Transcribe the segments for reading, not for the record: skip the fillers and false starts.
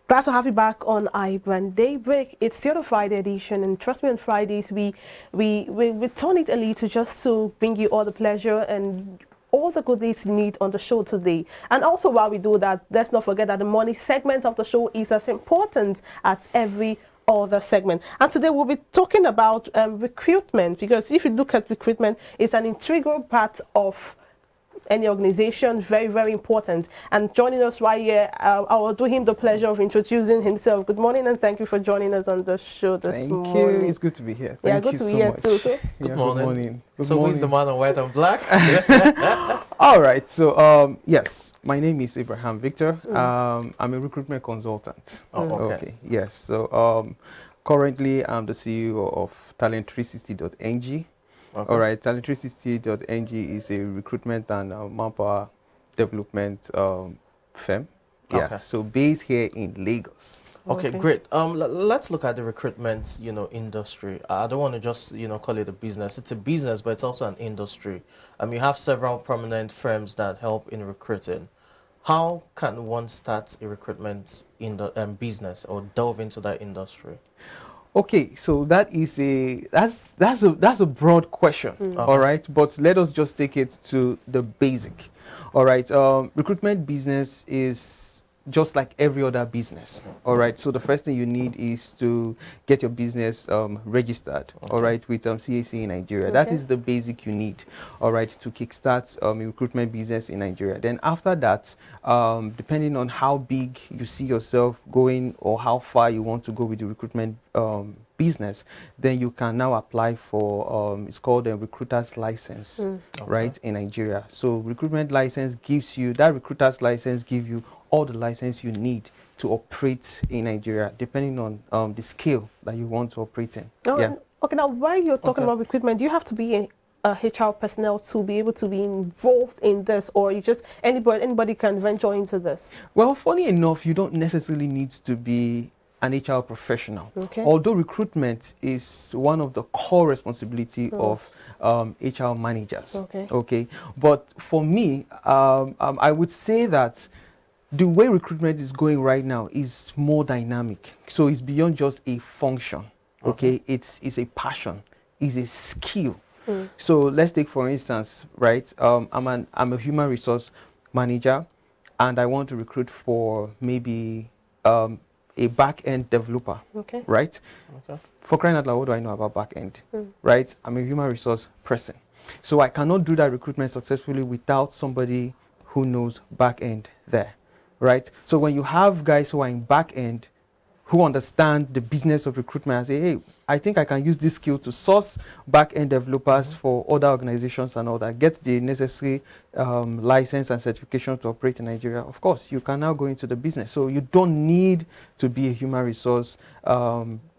Glad to have you back on iBrand Daybreak. It's still the Friday edition, and trust me, on Fridays we turn it a little just to bring you all the pleasure and all the goodies you need on the show today. And also, while we do that, let's not forget that the money segment of the show is as important as every other segment. And today we'll be talking about recruitment, because if you look at recruitment, it's an integral part of any organization, very, very important. And joining us right here, I will do him the pleasure of introducing himself. Good morning, and thank you for joining us on the show this morning. Thank you. It's good to be here. Yeah, good to be here too. So, Good morning. Good So morning. who's the man in white and black? All right. So yes, my name is Abraham Victor. I'm a recruitment consultant. Oh, okay. Yes. So currently I'm the CEO of Talent360.ng. Okay. All right. Talent360.ng is a recruitment and manpower development firm. Yeah. Okay. So based here in Lagos. Okay, great. Let's look at the recruitment, industry. I don't want to just, call it a business. It's a business, but it's also an industry. You have several prominent firms that help in recruiting. How can one start a recruitment in the business or delve into that industry? Okay, so that's a broad question, all right. But let us just take it to the basic, all right. Recruitment business is just like every other business, all right. So the first thing you need is to get your business registered, all right, with CAC in Nigeria. That is the basic you need, all right, to kickstart a recruitment business in Nigeria. Then after that, depending on how big you see yourself going or how far you want to go with the recruitment business, then you can now apply for it's called a recruiter's license, right, in Nigeria. So recruitment license gives you that recruiter's license gives you all the license you need to operate in Nigeria, depending on the scale that you want to operate in. Okay, now while you're talking about recruitment, do you have to be a HR personnel to be able to be involved in this, or you just anybody can venture into this? Well, funny enough, you don't necessarily need to be an HR professional. Okay. Although recruitment is one of the core responsibility of HR managers. Okay. But for me, I would say that the way recruitment is going right now is more dynamic. So it's beyond just a function. Okay. It's a passion. It's a skill. So let's take, for instance, right? I'm a human resource manager, and I want to recruit for maybe a back-end developer, right? For crying out loud, what do I know about back-end, right? I'm a human resource person. So I cannot do that recruitment successfully without somebody who knows back-end there, right? So when you have guys who are in back-end, who understand the business of recruitment and say, hey, I think I can use this skill to source back-end developers for other organizations and all that, get the necessary license and certification to operate in Nigeria, of course, you can now go into the business. So you don't need to be a human resource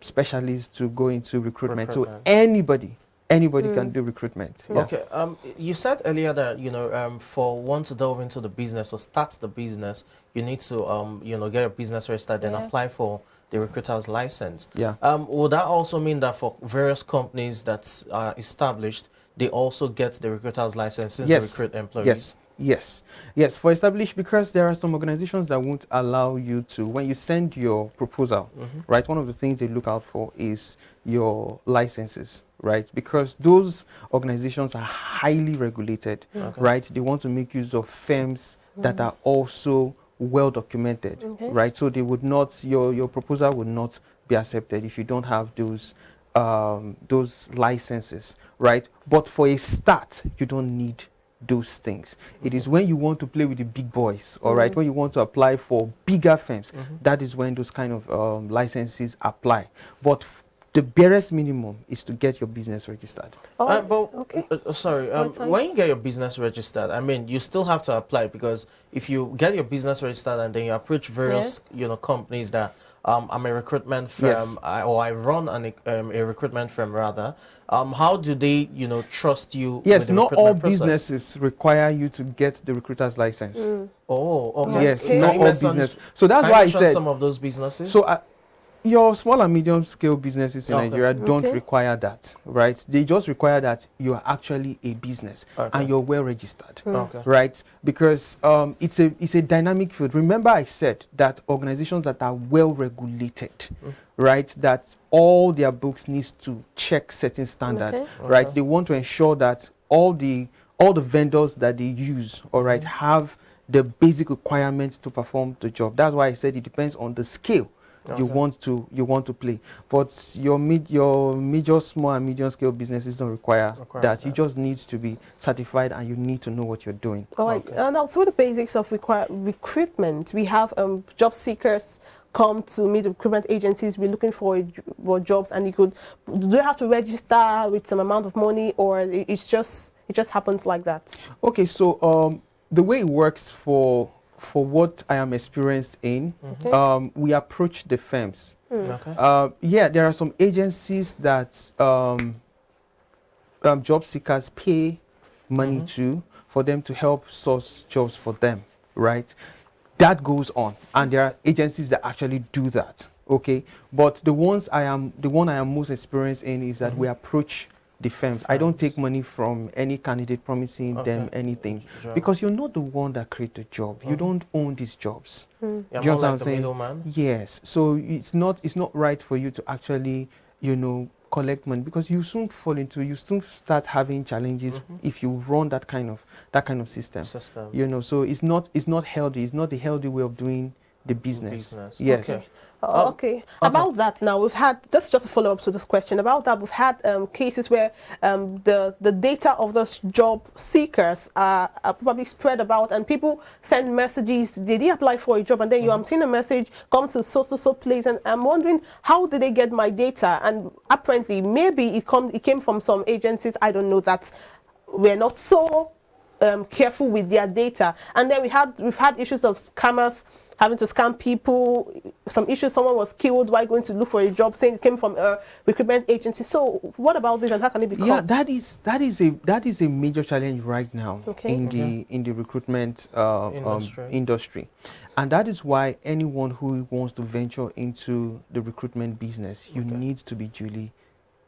specialist to go into recruitment. So anybody can do recruitment. Okay. You said earlier that for one to delve into the business or start the business, you need to get your business registered and apply for the recruiter's license. Would that also mean that for various companies that are established, they also get the recruiter's license since they recruit employees? Yes. For established, because there are some organizations that won't allow you to, when you send your proposal, right, one of the things they look out for is your licenses, right, because those organizations are highly regulated, right. They want to make use of firms that are also well documented, right. So they would not, your proposal would not be accepted if you don't have those licenses, right. But for a start, you don't need those things. It is when you want to play with the big boys, all right, when you want to apply for bigger firms, that is when those kind of licenses apply. But the barest minimum is to get your business registered. When you get your business registered, you still have to apply, because if you get your business registered and then you approach various companies that I'm a recruitment firm, or I run a recruitment firm rather, how do they trust you? Yes, not all businesses require you to get the recruiter's license. Oh, okay. Yes, not all business. So that's why I said some of those businesses. So Your small and medium scale businesses in Nigeria don't require that, right? They just require that you are actually a business and you're well registered, right? Because it's a dynamic field. Remember I said that organizations that are well regulated, right, that all their books needs to check certain standard, right? They want to ensure that all the vendors that they use, all right, have the basic requirements to perform the job. That's why I said it depends on the scale you want to play. But your major small and medium scale businesses don't require that. You just need to be certified and you need to know what you're doing. All right. Now, through the basics of recruitment, we have job seekers come to meet the recruitment agencies. We're looking for jobs, and do they have to register with some amount of money, or it just happens like that? Okay, so the way it works for what I am experienced in, we approach the firms. Yeah, there are some agencies that job seekers pay money to for them to help source jobs for them, right? That goes on, and there are agencies that actually do that. Okay, but the one I am most experienced in is that we approach the firms. I don't take money from any candidate promising them anything, because you're not the one that create the job. You don't own these jobs. You know what I'm saying? Middleman? Yes. So it's not right for you to actually, collect money, because you soon start having challenges if you run that kind of system. So it's not healthy. It's not the healthy way of doing the business. Yes. Okay. About that now, we've had, just a follow-up to this question. About that, we've had cases where the data of those job seekers are probably spread about, and people send messages. Did they apply for a job? And then I'm seeing a message come to so place, and I'm wondering, how did they get my data? And apparently, maybe it came from some agencies, I don't know, that we're not so careful with their data. And then we've had issues of scammers having to scam people. Some issues, someone was killed while going to look for a job, saying it came from a recruitment agency. So what about this, and how can it be caught? Yeah, that is a major challenge right now in the recruitment industry. And that is why anyone who wants to venture into the recruitment business, you need to be duly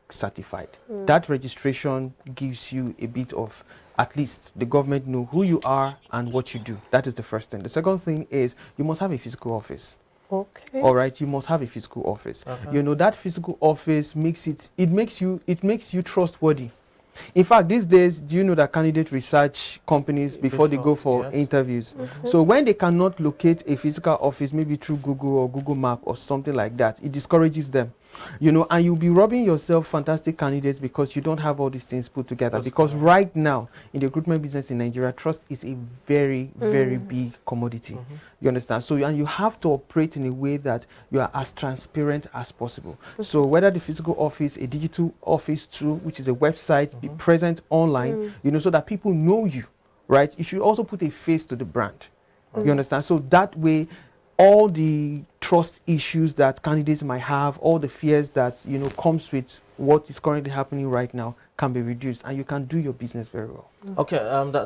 certified. That registration gives you a bit of, at least the government know who you are and what you do. That is the first thing. The second thing is you must have a physical office. Okay. All right, you must have a physical office. That physical office makes you trustworthy. In fact, these days, do you know that candidate research companies, before they go for interviews, so when they cannot locate a physical office, maybe through Google or Google Map or something like that, it discourages them. And you'll be robbing yourself fantastic candidates because you don't have all these things put together. Because right now, in the recruitment business in Nigeria, trust is a very, very big commodity. You understand? So, and you have to operate in a way that you are as transparent as possible. So whether the physical office, a digital office too, which is a website, be present online, so that people know you, right? You should also put a face to the brand. You understand? So that way, all the trust issues that candidates might have, all the fears that comes with what is currently happening right now can be reduced, and you can do your business very well. Okay,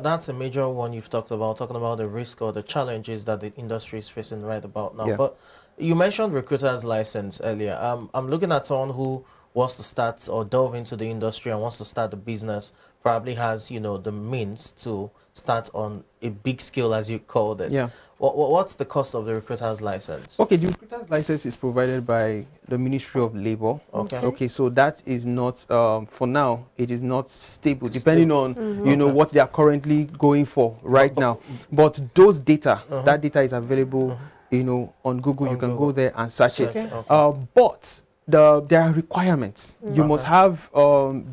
that's a major one you've talked about, talking about the risk or the challenges that the industry is facing right about now. But you mentioned recruiter's license earlier. I'm looking at someone who wants to start or delve into the industry and wants to start a business, probably has the means to start on a big scale, as you called it. Yeah. What's the cost of the recruiter's license? Okay, the recruiter's license is provided by the Ministry of Labor. Okay, so that is not, for now, it is not stable, depending on, what they are currently going for right now. But those data, that data is available, on Google. You can go there and search it. But there are requirements. You must have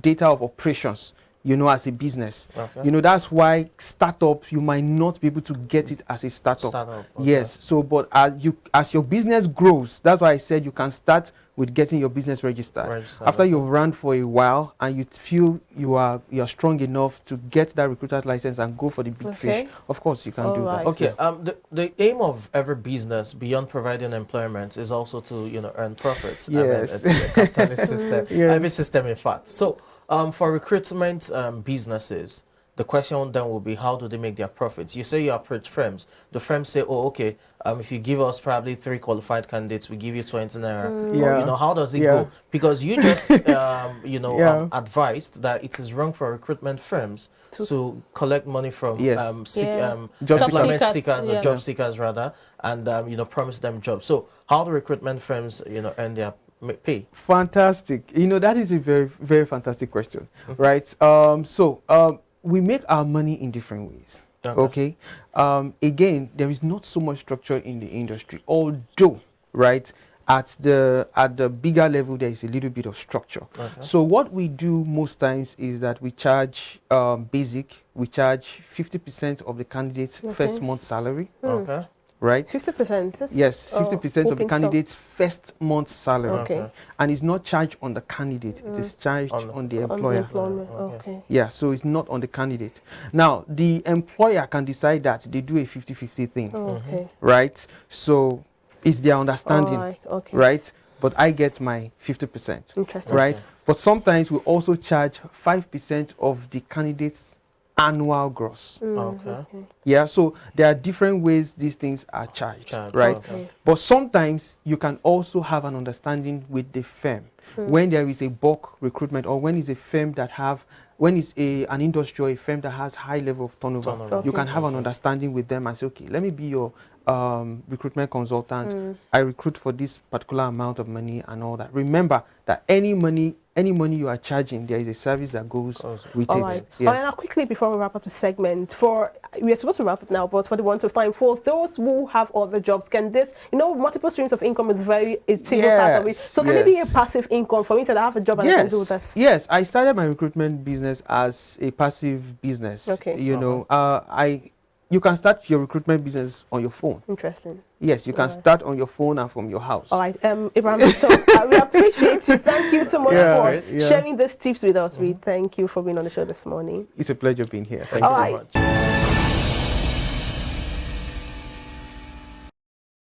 data of operations, as a business. That's why startup, you might not be able to get it as a startup. Yes. So, but as your business grows, that's why I said you can start with getting your business registered. After you've run for a while and you feel you're strong enough to get that recruiter's license and go for the big fish, of course you can do that. Okay. The aim of every business beyond providing employment is also to earn profits. Yes. I mean, it's a capitalist system. Every system, in fact. So for recruitment businesses, the question then will be, how do they make their profits? You say you approach firms. The firms say, oh, okay, if you give us probably 3 qualified candidates, we give you 20 naira. Or, you know, how does it go? Because you just, you know, advised that it is wrong for recruitment firms to collect money from employment seekers or job seekers rather, and you know, promise them jobs. So how do recruitment firms, you know, earn their pay? Fantastic. You know, that is a very, very fantastic question, right? We make our money in different ways. Okay. Again, there is not so much structure in the industry, although, right, at the bigger level there is a little bit of structure. So what we do most times is that we charge basic. We charge 50% of the candidate's first month salary. Right? 50%? Yes, 50% of the candidate's first month's salary. And it's not charged on the candidate, it is charged on the employer. Yeah, so it's not on the candidate. Now, the employer can decide that they do a 50-50 thing. Right? So it's their understanding. Right? But I get my 50%. Interesting. Right? But sometimes we also charge 5% of the candidate's annual gross. Yeah, so there are different ways these things are charged, right? But sometimes you can also have an understanding with the firm when there is a bulk recruitment, or when it's a firm that when it's an industry or a firm that has high level of turnover. You can have an understanding with them and say, okay, let me be your recruitment consultant. I recruit for this particular amount of money and all that. Remember that any money you are charging, there is a service that goes with it. Right. Yes. Now quickly, before we wrap up the segment, we are supposed to wrap up now, but for the want of time, for those who have other jobs, can this, you know, multiple streams of income is very part of it. So can it be a passive income for me that I have a job and I can do this? Yes, I started my recruitment business as a passive business. You know, you can start your recruitment business on your phone. Interesting. Yes, you can start on your phone and from your house. All right, Abraham, so we appreciate you. Thank you so much for sharing these tips with us. We thank you for being on the show this morning. It's a pleasure being here. Thank you very much.